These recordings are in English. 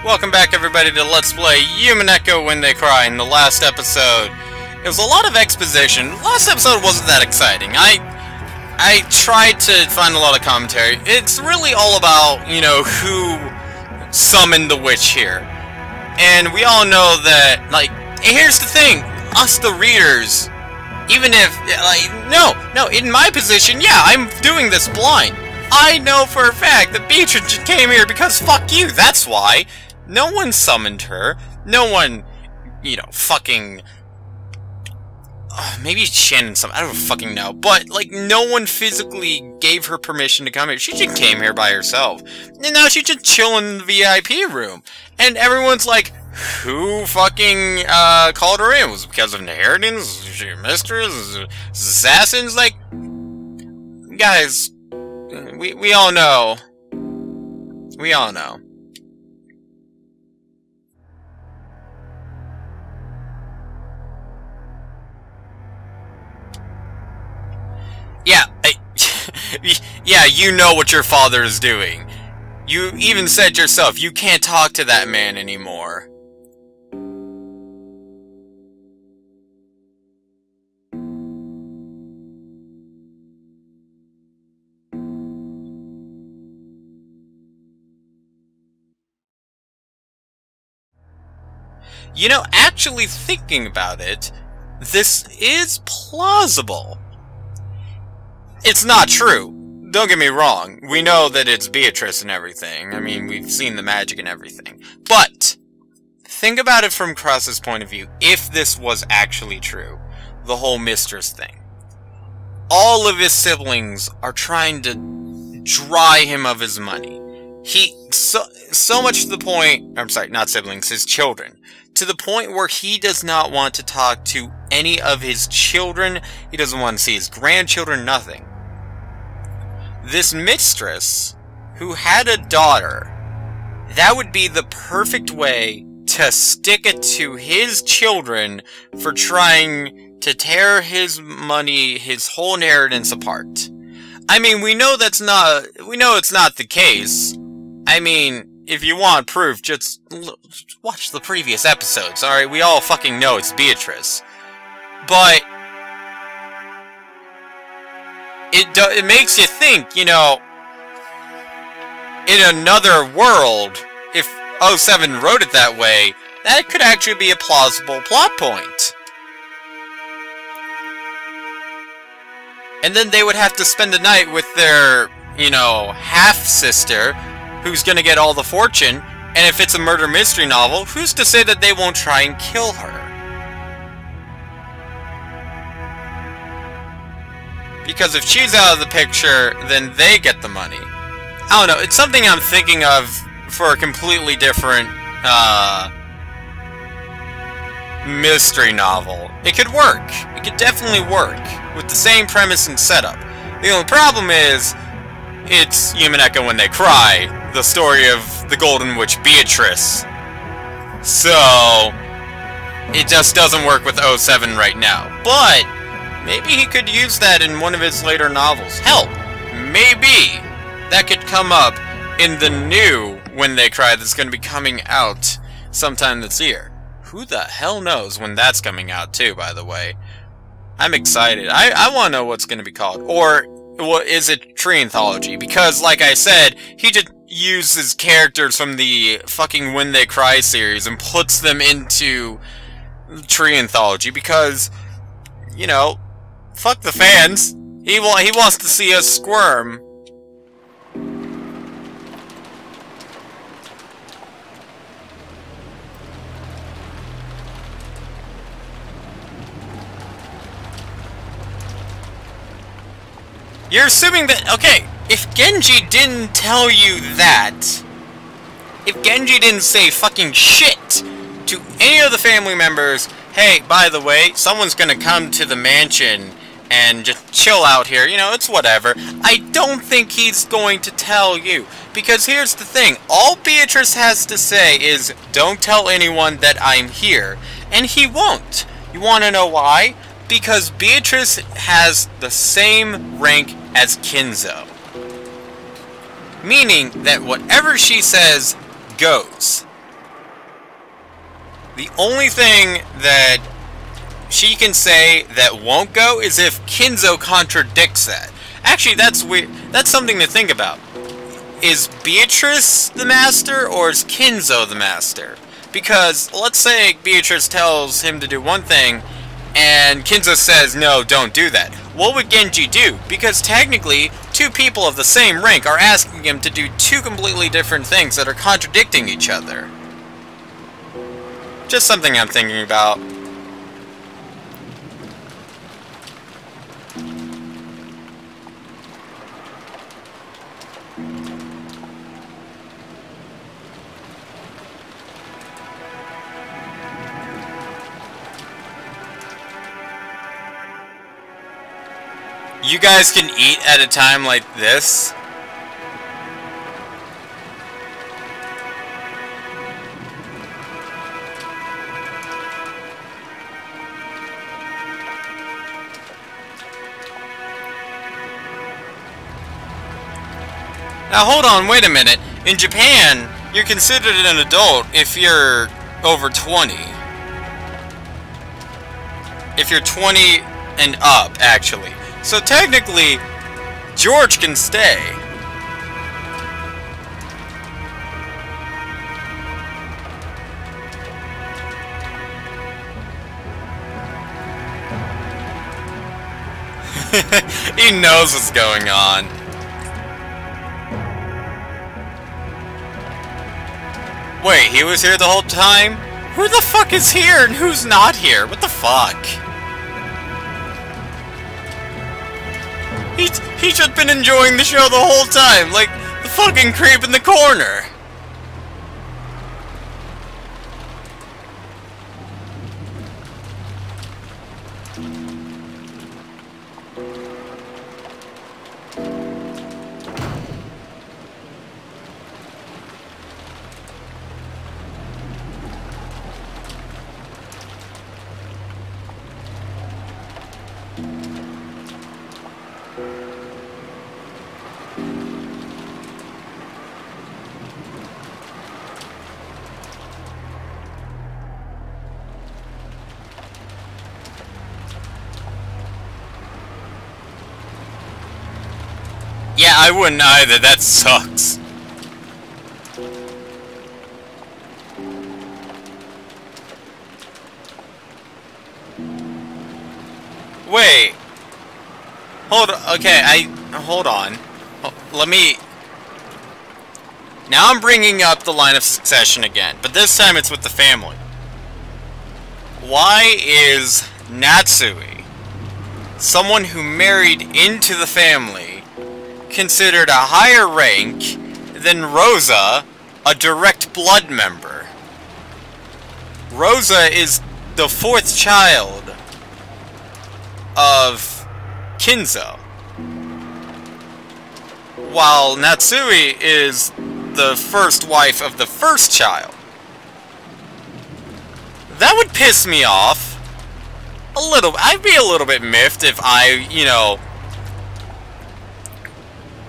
Welcome back everybody to Let's Play Umineko When They Cry. In the last episode, it was a lot of exposition. Last episode wasn't that exciting. I tried to find a lot of commentary. It's really all about, you know, who summoned the witch here. And we all know that, like, here's the thing. Us, the readers, even if, like, no, in my position, yeah, I'm doing this blind. I know for a fact that Beatrice came here because fuck you, that's why. No one summoned her. No one, you know, fucking... maybe Shannon I don't fucking know. But, like, no one physically gave her permission to come here. She just came here by herself. And now she's just chilling in the VIP room. And everyone's like, who fucking, called her in? Was it because of inheritance? Was she a mistress? Assassins? Like, guys, we all know. We all know. Yeah, yeah, you know what your father is doing. You even said yourself, you can't talk to that man anymore. You know, actually thinking about it, this is plausible. It's not true. Don't get me wrong. We know that it's Beatrice and everything. I mean, we've seen the magic and everything. But, think about it from Cross's point of view. If this was actually true, the whole mistress thing. All of his siblings are trying to dry him of his money. So much to the point... I'm sorry, not siblings, his children. To the point where he does not want to talk to any of his children. He doesn't want to see his grandchildren, nothing. This mistress, who had a daughter, that would be the perfect way to stick it to his children for trying to tear his money, his whole inheritance apart. I mean, we know it's not the case. I mean, if you want proof, just watch the previous episodes, alright? We all fucking know it's Beatrice. But it makes you think, you know, in another world, if 07 wrote it that way, that could actually be a plausible plot point. And then they would have to spend the night with their, you know, half-sister, who's gonna get all the fortune, and if it's a murder mystery novel, who's to say that they won't try and kill her? Because if she's out of the picture, then they get the money. I don't know, it's something I'm thinking of for a completely different, mystery novel. It could work. It could definitely work, with the same premise and setup. The only problem is, it's Umineko When They Cry, the story of the Golden Witch Beatrice. So, it just doesn't work with 07 right now. But maybe he could use that in one of his later novels. Hell, maybe that could come up in the new When They Cry that's going to be coming out sometime this year. Who the hell knows when that's coming out too, by the way. I'm excited. I want to know what's going to be called. Or, what is it, Tree Anthology? Because, like I said, he just uses characters from the fucking When They Cry series and puts them into Tree Anthology because, you know, fuck the fans. He wants to see us squirm. You're assuming that, okay, if Genji didn't tell you that, if Genji didn't say fucking shit to any of the family members, hey, by the way, someone's gonna come to the mansion and just chill out here, you know, it's whatever. I don't think he's going to tell you. Because here's the thing, all Beatrice has to say is, don't tell anyone that I'm here. And he won't. You wanna know why? Because Beatrice has the same rank as Kinzo. Meaning that whatever she says goes. The only thing that she can say that won't go is if Kinzo contradicts that. Actually, that's weird. That's something to think about. Is Beatrice the master, or is Kinzo the master? Because, let's say Beatrice tells him to do one thing, and Kinzo says, no, don't do that. What would Genji do? Because technically, two people of the same rank are asking him to do two completely different things that are contradicting each other. Just something I'm thinking about. You guys can eat at a time like this? Now hold on, wait a minute. In Japan, you're considered an adult if you're over 20. If you're 20 and up, actually. So technically, George can stay. He knows what's going on. Wait, he was here the whole time? Who the fuck is here and who's not here? What the fuck? He's just been enjoying the show the whole time, like the fucking creep in the corner. Yeah, I wouldn't either. That sucks. Wait. Hold on. Okay, hold on. Let me... Now I'm bringing up the line of succession again, but this time it's with the family. Why is Natsui, someone who married into the family, considered a higher rank than Rosa, a direct blood member? Rosa is the fourth child of Kinzo, while Natsui is the first wife of the first child. That would piss me off a little. I'd be a little bit miffed if I, you know,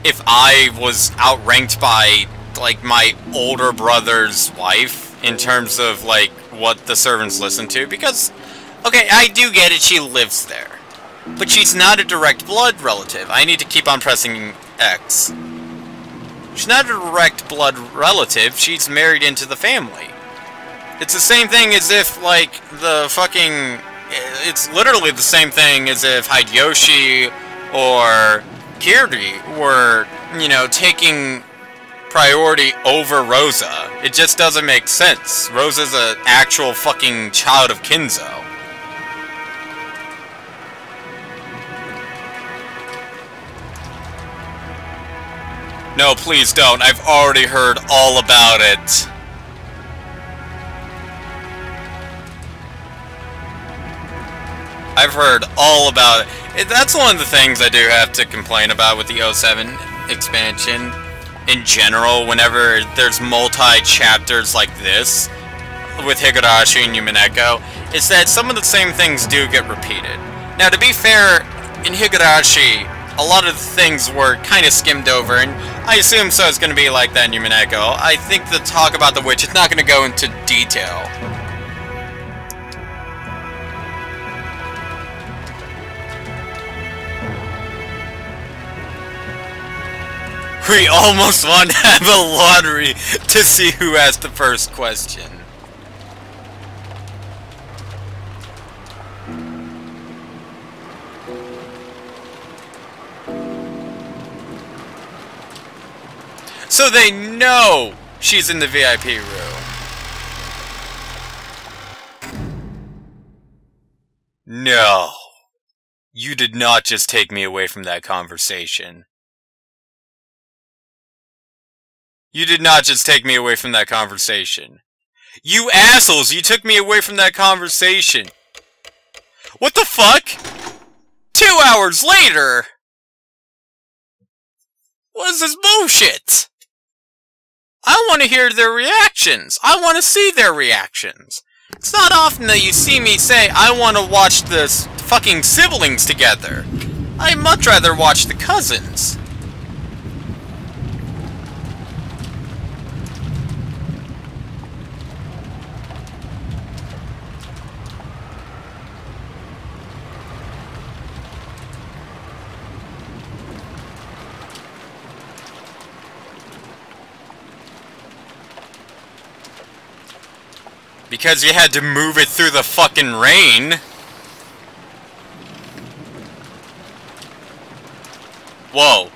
if I was outranked by, like, my older brother's wife in terms of, like, what the servants listen to. Because, okay, I do get it, she lives there. But she's not a direct blood relative. I need to keep on pressing X. She's not a direct blood relative, she's married into the family. It's the same thing as if, like, the fucking... It's literally the same thing as if Hideyoshi or Kiri were, you know, taking priority over Rosa. It just doesn't make sense. Rosa's an actual fucking child of Kinzo. No, please don't. I've already heard all about it. I've heard all about it. That's one of the things I do have to complain about with the 07 expansion in general, whenever there's multi-chapters like this with Higurashi and Umineko, is that some of the same things do get repeated. Now, to be fair, in Higurashi, a lot of the things were kind of skimmed over, and I assume so it's going to be like that in Umineko. I think the talk about the witch is not going to go into detail. We almost want to have a lottery to see who asked the first question. So they know she's in the VIP room. No. You did not just take me away from that conversation. You did not just take me away from that conversation. You assholes, you took me away from that conversation. What the fuck? 2 hours later? What is this bullshit? I want to hear their reactions. I want to see their reactions. It's not often that you see me say, I want to watch the fucking siblings together. I'd much rather watch the cousins. Because you had to move it through the fucking rain. Whoa.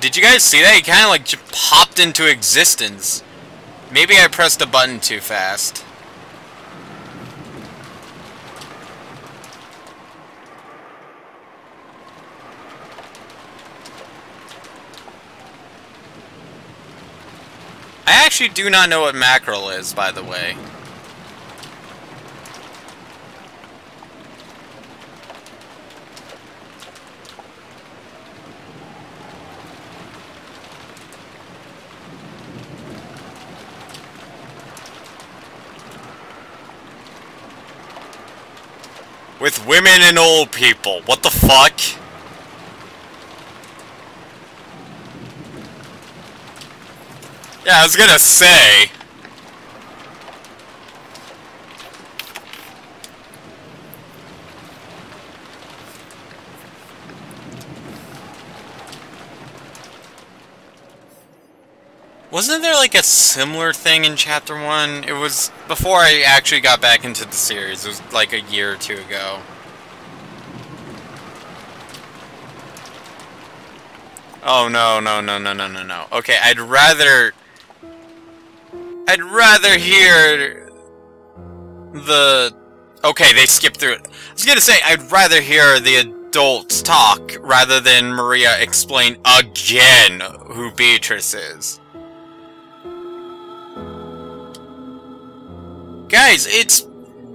Did you guys see that? He kind of like just popped into existence. Maybe I pressed a button too fast. I actually do not know what mackerel is, by the way. With women and old people, what the fuck? Yeah, I was gonna say. Wasn't there like a similar thing in Chapter 1? It was before I actually got back into the series. It was like a year or two ago. Oh no, no, no, no, no, no, no. Okay, I'd rather hear the... Okay, they skipped through it. I was gonna say, I'd rather hear the adults talk rather than Maria explain again who Beatrice is. Guys, it's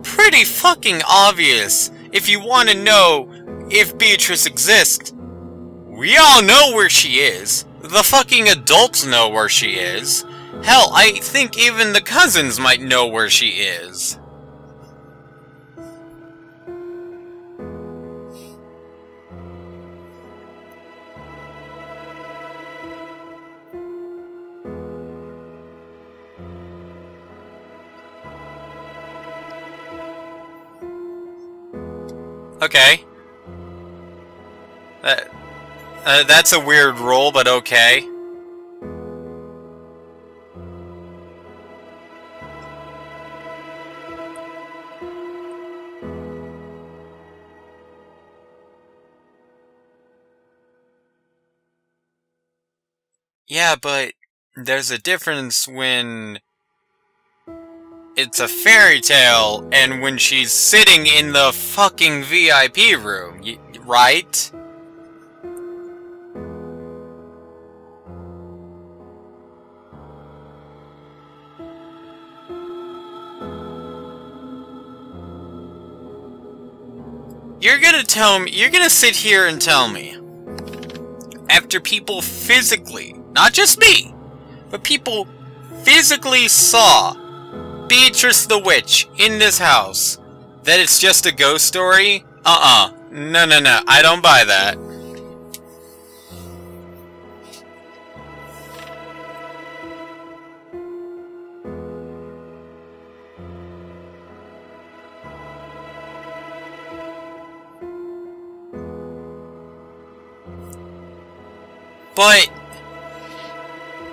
pretty fucking obvious. If you want to know if Beatrice exists, we all know where she is. The fucking adults know where she is. Hell, I think even the cousins might know where she is. Okay. That's a weird roll, but okay. Yeah, but there's a difference when it's a fairy tale and when she's sitting in the fucking VIP room, right? You're gonna sit here and tell me, after people physically, not just me, but people physically saw Beatrice the Witch in this house, that it's just a ghost story? No, no, no, I don't buy that.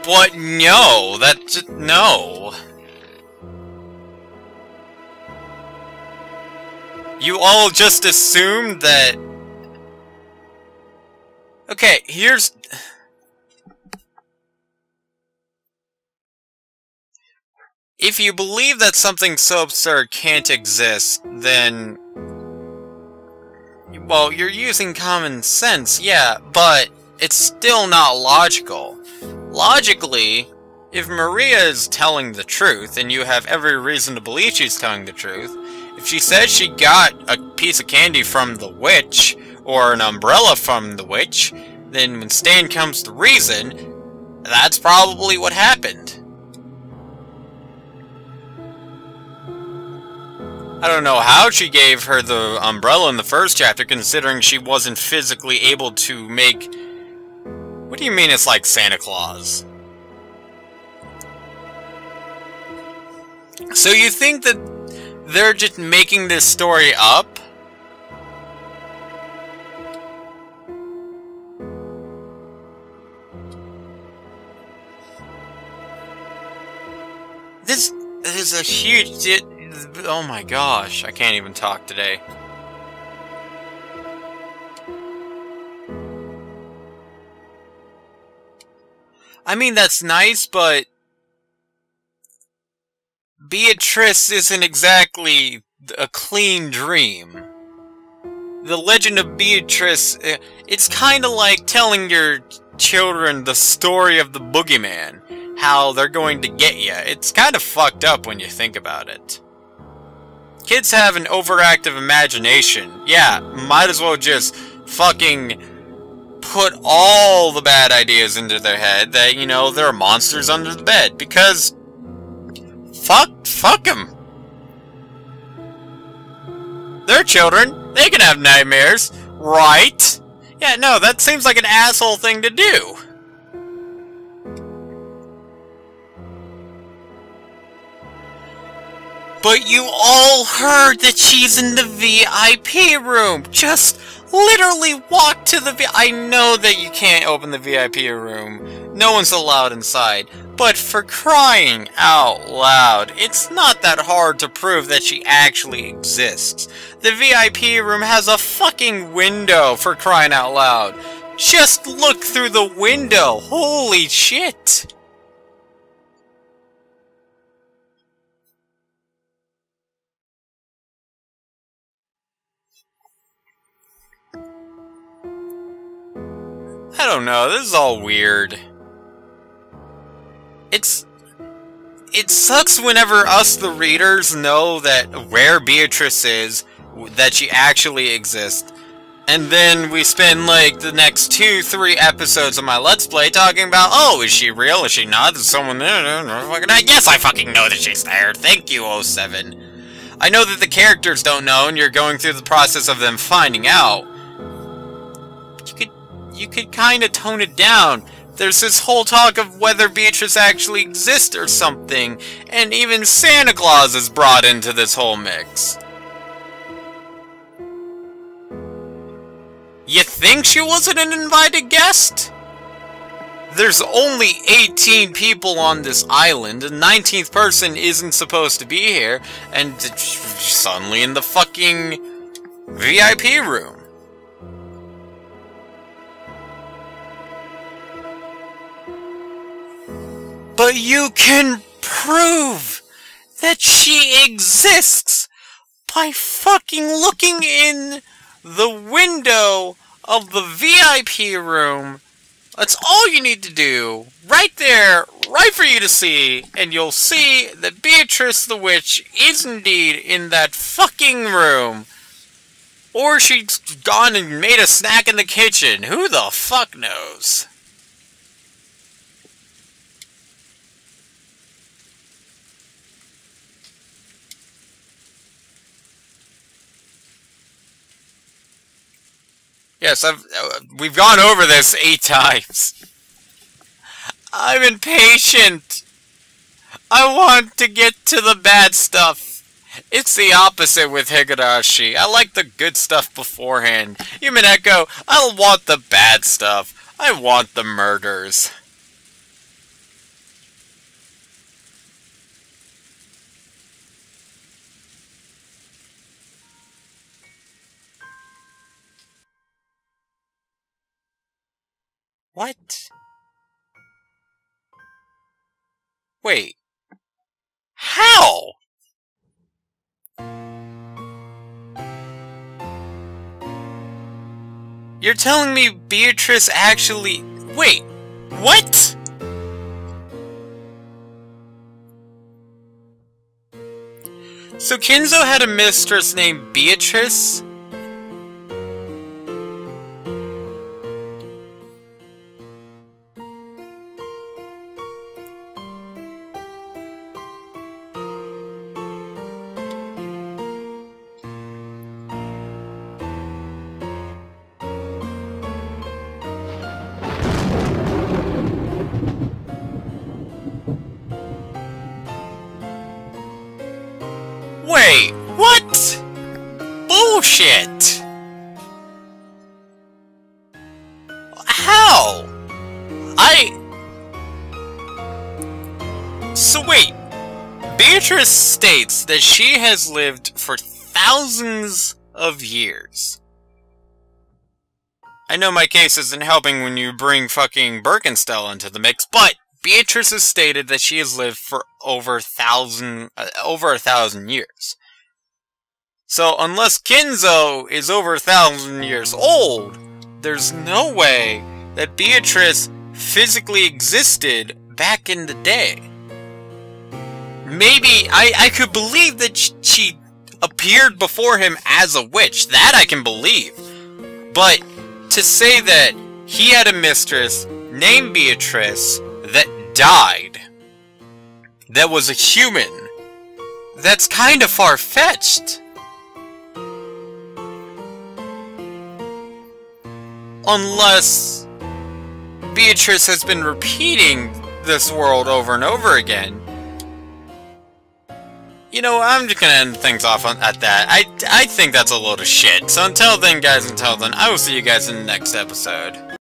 But no, no. You all just assumed that... Okay, here's... If you believe that something so absurd can't exist, then... Well, you're using common sense, yeah, but it's still not logical. Logically, if Maria is telling the truth, and you have every reason to believe she's telling the truth, if she says she got a piece of candy from the witch, or an umbrella from the witch, then when Stan comes to reason, that's probably what happened. I don't know how she gave her the umbrella in the first chapter, considering she wasn't physically able to make... What do you mean it's like Santa Claus? So you think that they're just making this story up? This is a huge... Oh my gosh, I can't even talk today. I mean, that's nice, but... Beatrice isn't exactly a clean dream. The legend of Beatrice, it's kinda like telling your children the story of the boogeyman. How they're going to get you. It's kinda fucked up when you think about it. Kids have an overactive imagination. Yeah, might as well just fucking put all the bad ideas into their head that, you know, there are monsters under the bed. Because, fuck them. They're children. They can have nightmares, right? Yeah, no, that seems like an asshole thing to do. But you all heard that she's in the VIP room! Just literally walk to the I know that you can't open the VIP room. No one's allowed inside. But for crying out loud, it's not that hard to prove that she actually exists. The VIP room has a fucking window, for crying out loud. Just look through the window! Holy shit! I don't know, this is all weird. It sucks whenever us, the readers, know that where Beatrice is, that she actually exists, and then we spend, like, the next 2-3 episodes of my Let's Play talking about, oh, is she real, is she not, is someone there, yes, I fucking know that she's there, thank you, 07. I know that the characters don't know, and you're going through the process of them finding out. You could kind of tone it down. There's this whole talk of whether Beatrice actually exists or something, and even Santa Claus is brought into this whole mix. You think she wasn't an invited guest? There's only 18 people on this island, the 19th person isn't supposed to be here, and she's suddenly in the fucking VIP room. But you can prove that she exists by fucking looking in the window of the VIP room. That's all you need to do. Right there, right for you to see. And you'll see that Beatrice the Witch is indeed in that fucking room. Or she's gone and made a snack in the kitchen. Who the fuck knows? Yes, we've gone over this 8 times. I'm impatient. I want to get to the bad stuff. It's the opposite with Higurashi. I like the good stuff beforehand. Umineko, I want the bad stuff. I want the murders. What? Wait. How? You're telling me Beatrice actually... Wait, what? So Kinzo had a mistress named Beatrice? Wait, what? Bullshit! How? So wait, Beatrice states that she has lived for thousands of years. I know my case isn't helping when you bring fucking Birkenstell into the mix, but Beatrice has stated that she has lived for over a thousand years. So unless Kinzo is over 1,000 years old, there's no way that Beatrice physically existed back in the day. Maybe I could believe that she appeared before him as a witch. That I can believe. But to say that he had a mistress named Beatrice that died, that was a human, that's kind of far-fetched. Unless Beatrice has been repeating this world over and over again. You know, I'm just gonna end things off at that. I think that's a load of shit. So until then, guys, I will see you guys in the next episode.